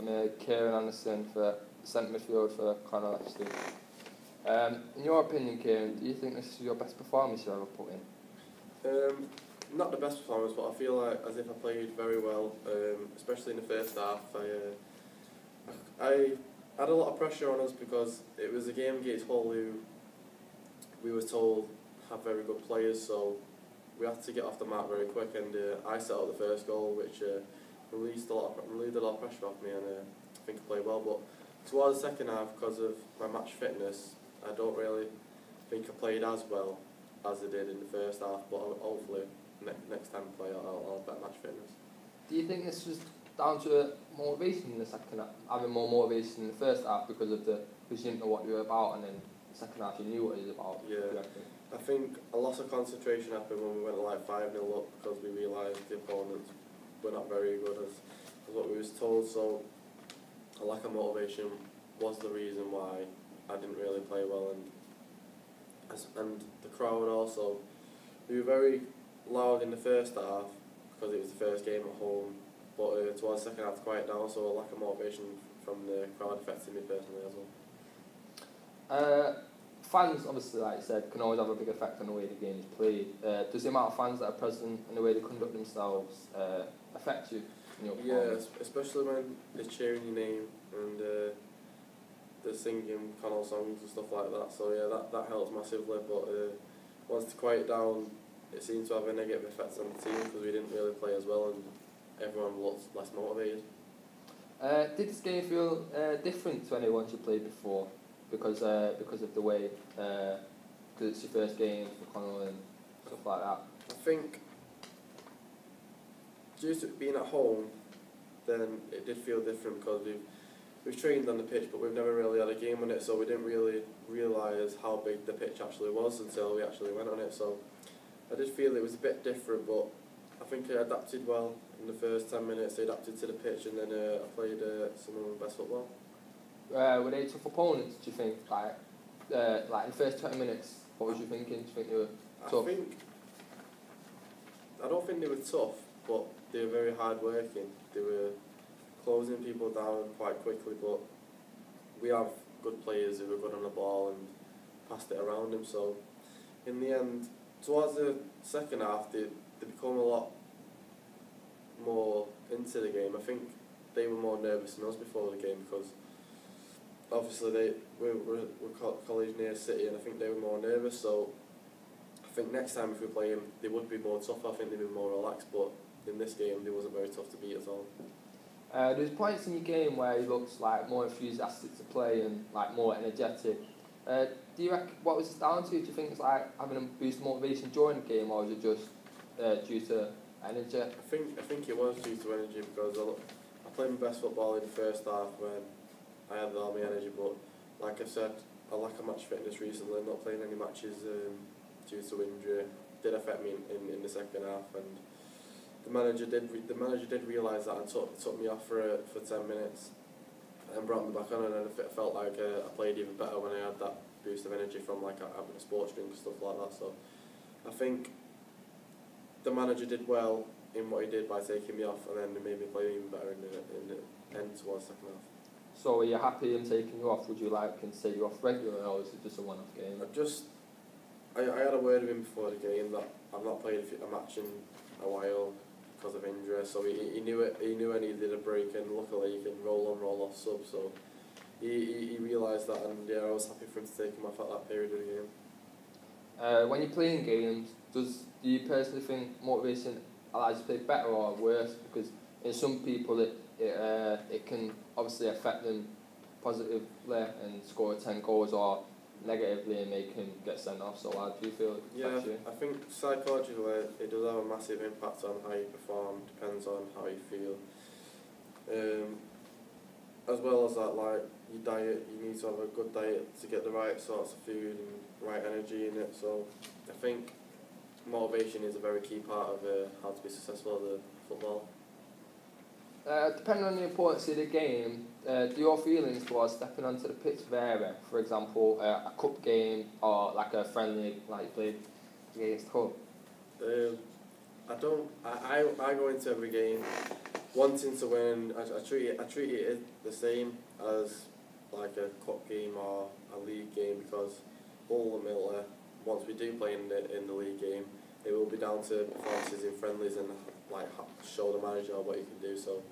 I'm Kieran A for centre midfield for Kleon and In your opinion, Kieran, do you think this is your best performance you've ever put in? Not the best performance, but I feel like as if I played very well, especially in the first half. I had a lot of pressure on us because it was a game against Hull who we were told have very good players, so we had to get off the mark very quick, and I set up the first goal, which relieved a lot of pressure off me, and I think I played well. But towards the second half, because of my match fitness, I don't really think I played as well as I did in the first half, but hopefully next time I play I'll have better match fitness. Do you think this was down to motivation in the second half, having more motivation in the first half because you didn't know what you were about, and then the second half you knew what it was about? Yeah, I think a loss of concentration happened when we went like 5-0 up because we realised the opponents were not very good as what we was told, so a lack of motivation was the reason why I didn't really play well, and the crowd also, we were very loud in the first half because it was the first game at home, but towards the second half quiet down, so a lack of motivation from the crowd affected me personally as well. Fans, obviously, like you said, can always have a big effect on the way the game is played. Does the amount of fans that are present and the way they conduct themselves affect you in your performance? Yeah, especially when they're cheering your name and they're singing Connell songs and stuff like that. So yeah, that helps massively. But once to quiet down, it seemed to have a negative effect on the team because we didn't really play as well and everyone looked less motivated. Did this game feel different to any ones you played before? Because of the way, because it's your first game for Connell and stuff like that. I think due to being at home, then it did feel different because we've trained on the pitch, but we've never really had a game on it, so we didn't really realise how big the pitch actually was until we actually went on it. So I did feel it was a bit different, but I think I adapted well in the first 10 minutes. I adapted to the pitch, and then I played some of my best football. Were they tough opponents, do you think? Like in the first 20 minutes, what was you thinking? Do you think they were tough? I don't think they were tough, but they were very hard working. They were closing people down quite quickly, but we have good players who were good on the ball and passed it around them. So in the end, towards the second half, they become a lot more into the game. I think they were more nervous than us before the game because obviously we're college near City, and I think they were more nervous. So I think next time if we play them, they would be more tough. I think they'd be more relaxed. But in this game, they wasn't very tough to beat at all. There's points in your game where he looks like more enthusiastic to play and like more energetic. Do you reckon what was this down to? Do you think it's like having a boost of motivation during the game, or is it just due to energy? I think it was due to energy because I played my best football in the first half when I had all my energy, but like I said, I lack of match fitness recently. Not playing any matches due to injury did affect me in the second half, and the manager did realise that and took me off for 10 minutes and brought me back on, and I felt like I played even better when I had that boost of energy from like having a sports drink and stuff like that. So I think the manager did well in what he did by taking me off, and then it made me play even better in the end towards the second half. So are you happy in taking you off? Would you like him to take you off regularly, or is it just a one-off game? I had a word with him before the game that I've not played a match in a while because of injury, so he knew it. He knew I needed a break, and luckily he can roll on, roll off sub. So he realised that, and yeah, I was happy for him to take him off at that period of the game. When you're playing games, do you personally think motivation allows you to play better or worse? Because in some people it can obviously affect them positively and score 10 goals, or negatively and make him get sent off. So how do you feel it affects you? I think psychologically it does have a massive impact on how you perform, depends on how you feel. As well as that, like your diet, you need to have a good diet to get the right sorts of food and right energy in it. So I think motivation is a very key part of how to be successful at the football. Depending on the importance of the game, do your feelings towards stepping onto the pitch vary? For example, a cup game or like a friendly, like you played against Hull? I go into every game wanting to win. I treat it the same as like a cup game or a league game, because ultimately, once we do play in the league game, it will be down to performances in friendlies and like show the manager what he can do. So,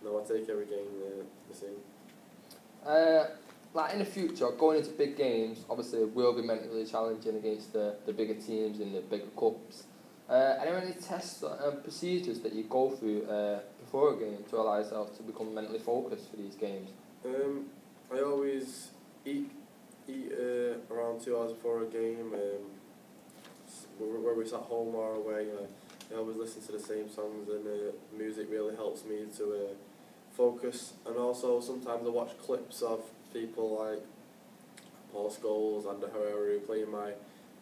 no, I take every game the same. Like in the future, going into big games, obviously will be mentally challenging against the bigger teams in the bigger cups. Are there any tests and procedures that you go through before a game to allow yourself to become mentally focused for these games? I always eat around 2 hours before a game. Whether it's at home or away, I always listen to the same songs, and music really helps me to focus. And also sometimes I watch clips of people like Paul Scholes and Herrera who play in my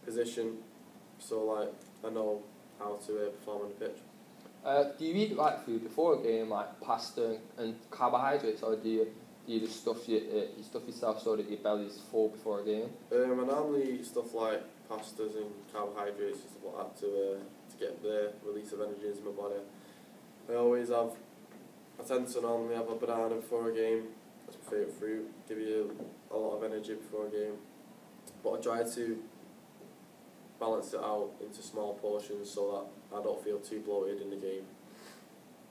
position, so like I know how to perform on the pitch. Do you eat like food before a game, like pasta and carbohydrates, or do you just stuff yourself so that your belly's full before a game? I normally eat stuff like pastas and carbohydrates and stuff like that to get the release of energy into my body. I tend to normally have a banana before a game. That's my favourite fruit. Give you a lot of energy before a game. But I try to balance it out into small portions so that I don't feel too bloated in the game.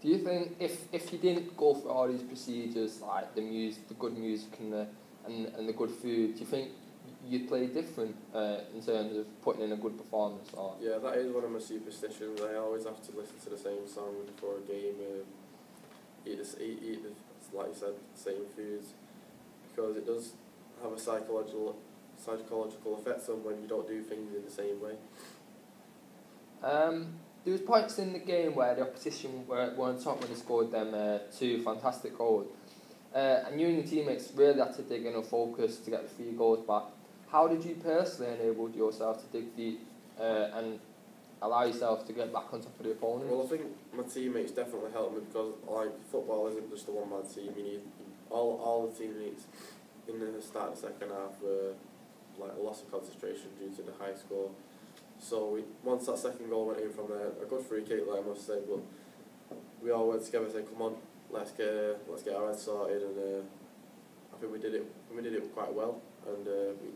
Do you think if you didn't go for all these procedures, like the good music and the good food, do you think you'd play different in terms of putting in a good performance? Or? Yeah, that is one of my superstitions. I always have to listen to the same song before a game. Eat like you said, the same foods, because it does have a psychological effect on when you don't do things in the same way. There was points in the game where the opposition were on top when they scored them 2 fantastic goals, and you and your teammates really had to dig in and focus to get the 3 goals back. How did you personally enable yourself to dig deep and allow yourself to get back on top of the opponent? Well, I think my teammates definitely helped me, because like football isn't just a one-man team. You need all the teammates in the start of the second half were like a loss of concentration due to the high score. So once that second goal went in from a good free kick, like I must say, but we all went together and said, "Come on, let's get our heads sorted." And I think we did it quite well, and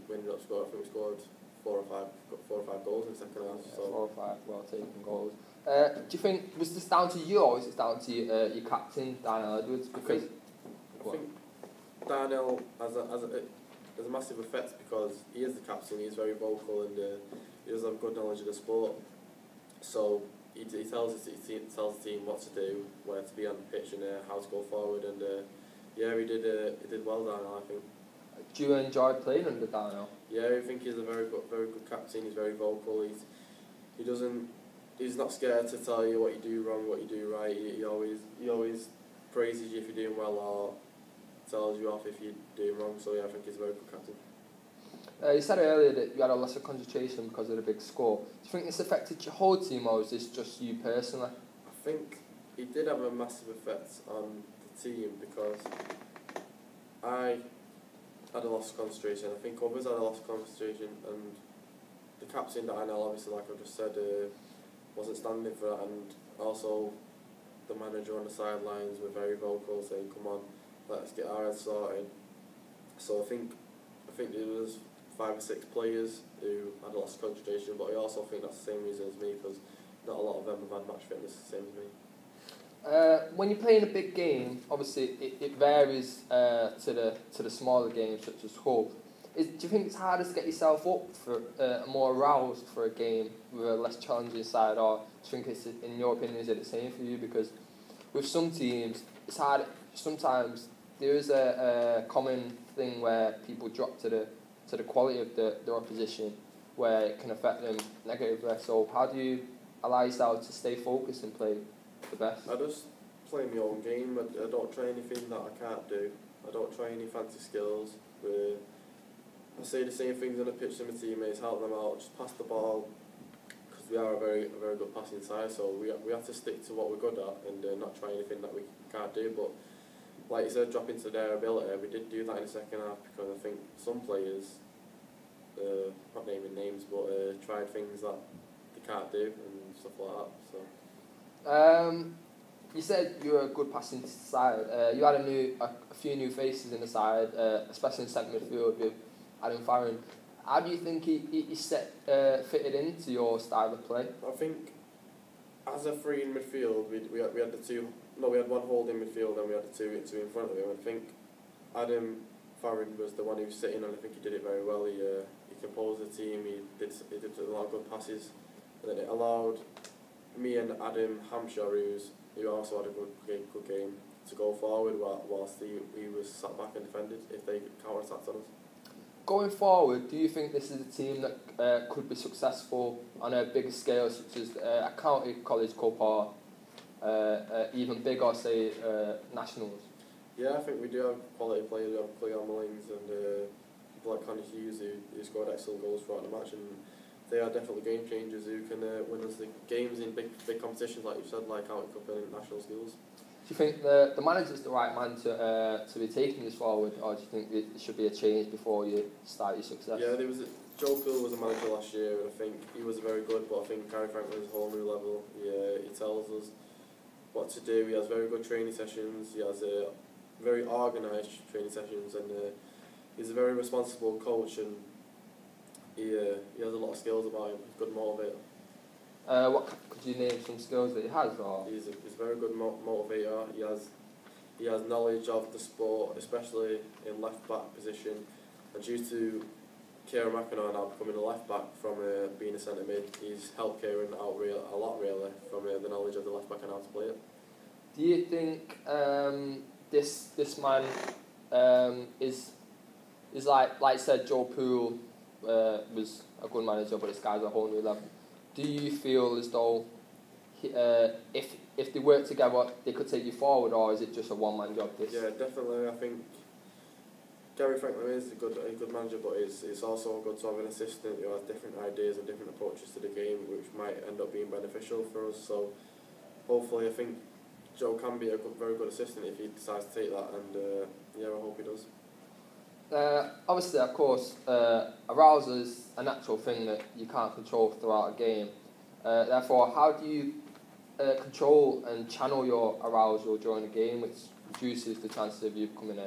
we ended up scoring. I think we scored 4 or 5 goals in the second half. Yeah, so 4 or 5 well taken goals. Do you think, was this down to you, or was it down to your captain, Daniel Edwards? Because I think Darnell has a massive effect, because he is the captain. He is very vocal, and he does have good knowledge of the sport. So he tells the team what to do, where to be on the pitch, and how to go forward. And yeah, he did well, Darnell, I think. Do you enjoy playing under Darnell? Yeah, I think he's a very good captain. He's very vocal. He's not scared to tell you what you do wrong, what you do right. He always praises you if you're doing well, or tells you off if you're doing wrong. So yeah, I think he's a very good captain. You said earlier that you had a loss of concentration because of the big score. Do you think this affected your whole team, or is this just you personally? I think it did have a massive effect on the team, because I had a loss of concentration. I think others had a loss of concentration, and the captain, Darnell, obviously, like I just said, wasn't standing for that, and also the manager on the sidelines were very vocal, saying, "Come on, let's get our heads sorted." So I think there was 5 or 6 players who had a loss of concentration, but I also think that's the same reason as me, because not a lot of them have had match fitness the same as me. When you're playing a big game, obviously it varies to the smaller games such as Hull. Do you think it's harder to get yourself up for more aroused for a game with a less challenging side, or do you think it's, in your opinion, is it the same for you? Because with some teams, it's hard. Sometimes there is a common thing where people drop to the quality of the opposition, where it can affect them negatively. So how do you allow yourself to stay focused and play the best? I just play my own game. I don't try anything that I can't do. I don't try any fancy skills. I say the same things on the pitch to my teammates, help them out, just pass the ball, because we are a very good passing side, so we have to stick to what we're good at, and not try anything that we can't do. But like you said, drop into their ability, we did do that in the second half, because I think some players, not naming names, but tried things that they can't do and stuff like that. So you said you were a good passing side. You had a few new faces in the side, especially in centre midfield with Adam Farron. How do you think he fitted into your style of play? I think as a three in midfield, we had the two. No, we had one holding midfield and we had the two in front of him. I think Adam Farron was the one who was sitting, and I think he did it very well. He composed the team. He did a lot of good passes, and then it allowed me and Adam Hampshire, who also had a good game, to go forward whilst he was sat back and defended if they counter-attacked on us. Going forward, do you think this is a team that could be successful on a bigger scale, such as a county college cup or even bigger, say, nationals? Yeah, I think we do have quality players. We have Kleon and people like Connie Hughes who scored excellent goals throughout the match, and they are definitely game changers who can win us the games in big competitions, like you said, like county cup and national skills. Do you think the manager's the right man to be taking this forward, or do you think there should be a change before you start your success? Yeah, Joe Poole was a manager last year, and I think he was very good, but I think Gary Franklin is a whole new level. He tells us what to do. He has very good training sessions. He has very organised training sessions, and he's a very responsible coach, and he has a lot of skills about him. He's a good motivator. Could you name some skills that he has? Or? He's a very good motivator. He has knowledge of the sport, especially in left back position. And due to Kieran A now becoming a left back from being a centre mid, he's helped Kieran out a lot really from the knowledge of the left back and how to play it. Do you think this man is like I said, Joe Poole was a good manager, but this guy's a whole new level. Do you feel as though if they work together, they could take you forward, or is it just a one-man job? Yeah, definitely. I think Gary Franklin is a good manager, but it's also good to have an assistant who has different ideas and different approaches to the game, which might end up being beneficial for us. So hopefully, I think Joe can be a very good assistant if he decides to take that, and I hope he does. Obviously, of course, arousal is a natural thing that you can't control throughout a game. Therefore, how do you control and channel your arousal during a game, which reduces the chances of you becoming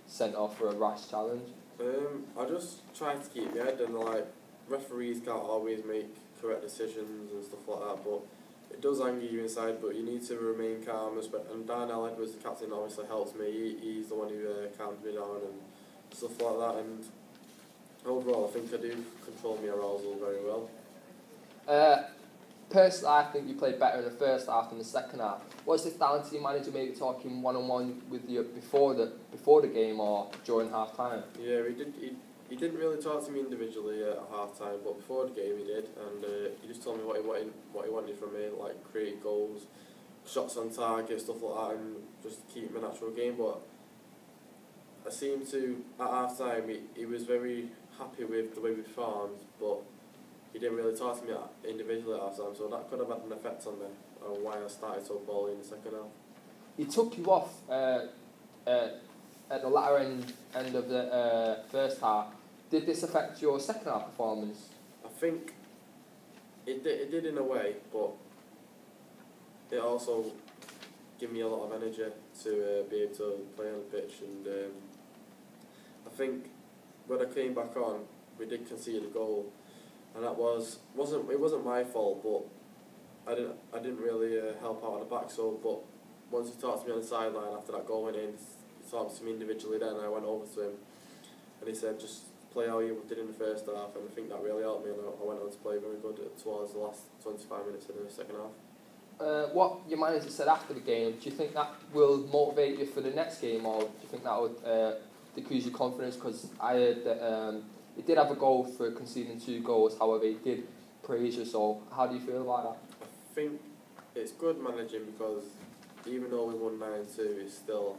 sent off for a rash challenge? I just try to keep my head, and referees can't always make correct decisions and stuff like that, but it does anger you inside, but you need to remain calm. And Darnell Edwards, the captain, obviously helps me. He's the one who calms me down and stuff like that, and overall I think I do control my arousal very well. Personally, I think you played better in the first half than the second half. Was this down to your manager maybe talking one-on-one with you before the game or during half time? Yeah, he didn't really talk to me individually at half time, but before the game he did, and he just told me what he wanted from me, like create goals, shots on target, stuff like that, and just keep my natural game. But I seemed to, at half time, he was very happy with the way we performed, but he didn't really talk to me individually at half time, so that could have had an effect on me, on why I started so poorly in the second half. He took you off at the latter end of the first half. Did this affect your second half performance? I think it did in a way, but it also gave me a lot of energy to be able to play on the pitch, and I think when I came back on, we did concede a goal, and that wasn't my fault, but I didn't really help out at the back. So, but once he talked to me on the sideline after that goal went in, he talked to me individually. Then I went over to him, and he said, "Just play how you did in the first half," and I think that really helped me, and I went on to play very good towards the last 25 minutes of the second half. What your manager said after the game, do you think that will motivate you for the next game, or do you think that would decrease your confidence? Because I heard that he did have a goal for conceding 2 goals, however he did praise you, so how do you feel about that? I think it's good managing, because even though we won 9-2, it's still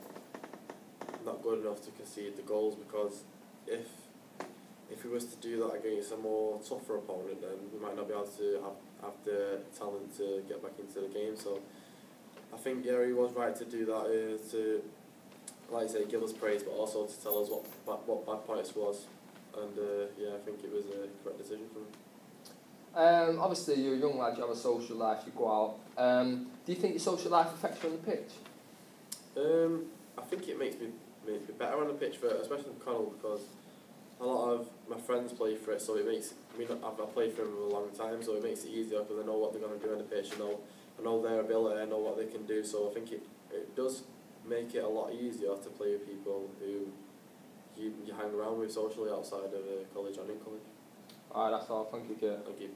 not good enough to concede the goals, because if he was to do that against a more tougher opponent, then we might not be able to have the talent to get back into the game. So I think he was right to do that, to, like I say, give us praise, but also to tell us what bad points was, and I think it was a correct decision for him. Obviously, you're a young lad, you have a social life, you go out. Do you think your social life affects you on the pitch? I think it makes me better on the pitch, especially in Connell, because a lot of my friends play for it, so it makes I've played for them for a long time, so it makes it easier because I know what they're going to do on the pitch. I know their ability, I know what they can do. So I think it does make it a lot easier to play with people who you hang around with socially outside of college and in college. Alright, that's all. Thank you, Kieran. Thank you.